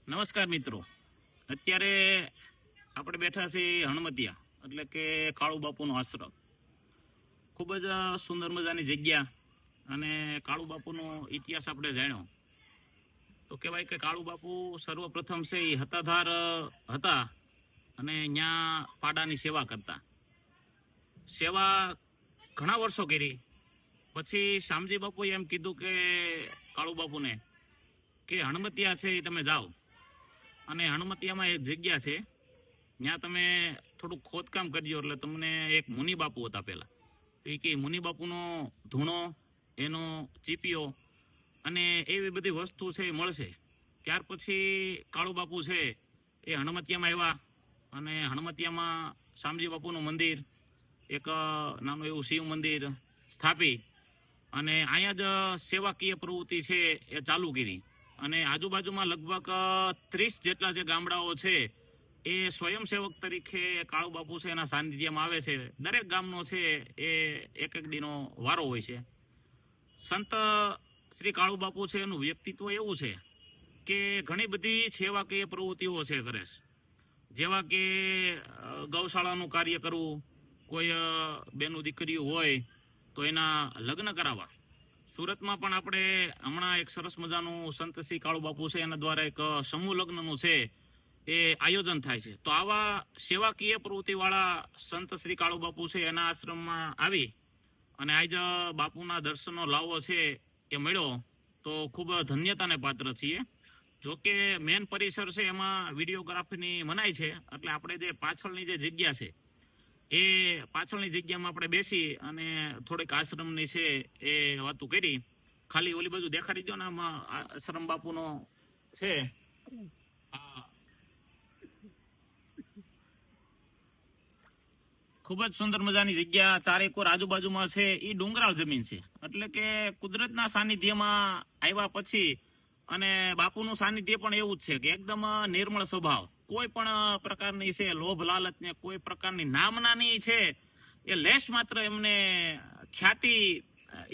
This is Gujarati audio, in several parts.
નમસ્કાર મિત્રો, અત્યારે આપણે બેઠા છીએ હણમતિયા એટલે કે કાળુ બાપુનો આશ્રમ. ખૂબ જ સુંદર મજાની જગ્યા અને કાળુ બાપુનો ઇતિહાસ આપણે જાણ્યો તો કહેવાય કે કાળુ બાપુ સર્વપ્રથમ છે એ હતાધાર હતા અને ત્યાં પાડાની સેવા કરતા. સેવા ઘણા વર્ષો કરી. પછી શામજી બાપુએ એમ કીધું કે કાળુ બાપુને કે હણમતિયા છે એ તમે જાઓ અને હણમતિયામાં એક જગ્યા છે ત્યાં તમે થોડુંક ખોદકામ કરજો એટલે તમને એક મુનિ બાપુ હતા પહેલા. તો એ કે મુનિ બાપુનો ધૂણો, એનો ચીપિયો અને એવી બધી વસ્તુ છે એ મળશે. ત્યાર પછી કાળુ બાપુ છે એ હણમતિયામાં આવ્યા અને હણમતિયામાં શામજી બાપુનું મંદિર, એક નાનું એવું શિવ મંદિર સ્થાપી અને અહીંયા જ સેવાકીય પ્રવૃત્તિ છે એ ચાલુ કરી. અને આજુબાજુમાં લગભગ 30 જેટલા જે ગામડાઓ છે એ સ્વયંસેવક તરીકે કાળુ બાપુ છે એના સાનિધ્યમાં આવે છે. દરેક ગામનો છે એ એક એક દિનો વારો હોય છે. સંત શ્રી કાળુ બાપુ છે એનું વ્યક્તિત્વ એવું છે કે ઘણી બધી સેવાકીય પ્રવૃત્તિઓ છે કરે છે. જેવા કે ગૌશાળાનું કાર્ય કરવું, કોઈ બેનું દીકરીઓ હોય તો એના લગ્ન કરાવવા. સુરતમાં પણ આપણે હમણાં એક સરસ મજાનું સંત શ્રી કાળુ બાપુ છે એના દ્વારા એક સમૂહ લગ્નનું છે એ આયોજન થાય છે. તો આવા સેવાકીય પ્રવૃત્તિવાળા સંત શ્રી કાળુ બાપુ છે એના આશ્રમમાં આવી અને આજ બાપુના દર્શનનો લાવો છે એ મળ્યો તો ખૂબ ધન્યતાને પાત્ર છીએ. જોકે મેન પરિસર છે એમાં વિડીયોગ્રાફીની મનાઈ છે, એટલે આપણે જે પાછળની જે જગ્યા છે એ પાછળની જગ્યામાં આપણે બેસી અને થોડીક આશ્રમની છે એ વાતો કરી. ખાલી ઓલી બાજુ દેખાડી દો ને, આમાં આશ્રમ બાપુનો છે. ખૂબ જ સુંદર મજાની જગ્યા, ચારેકોર આજુબાજુમાં છે એ ડુંગરાળ જમીન છે. એટલે કે કુદરતના સાનિધ્યમાં આવ્યા પછી અને બાપુનું સાનિધ્ય પણ એવું જ છે કે એકદમ નિર્મળ સ્વભાવ, કોઈ પણ પ્રકારની છે લોભ લાલચ ને કોઈ પ્રકારની નામનાની છે એ લેશ માત્ર એમને ખ્યાતિ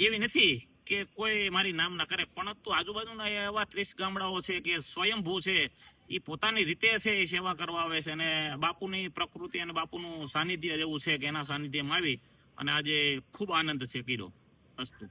એવી નથી કે કોઈ મારી નામના કરે. પરંતુ આજુબાજુના એવા 30 ગામડાઓ છે કે સ્વયંભૂ છે એ પોતાની રીતે છે એ સેવા કરવા આવે છે અને બાપુની પ્રકૃતિ અને બાપુનું સાનિધ્ય એવું છે કે એના સાનિધ્યમાં આવી અને આજે ખૂબ આનંદ છે કર્યો. અસ્તુ.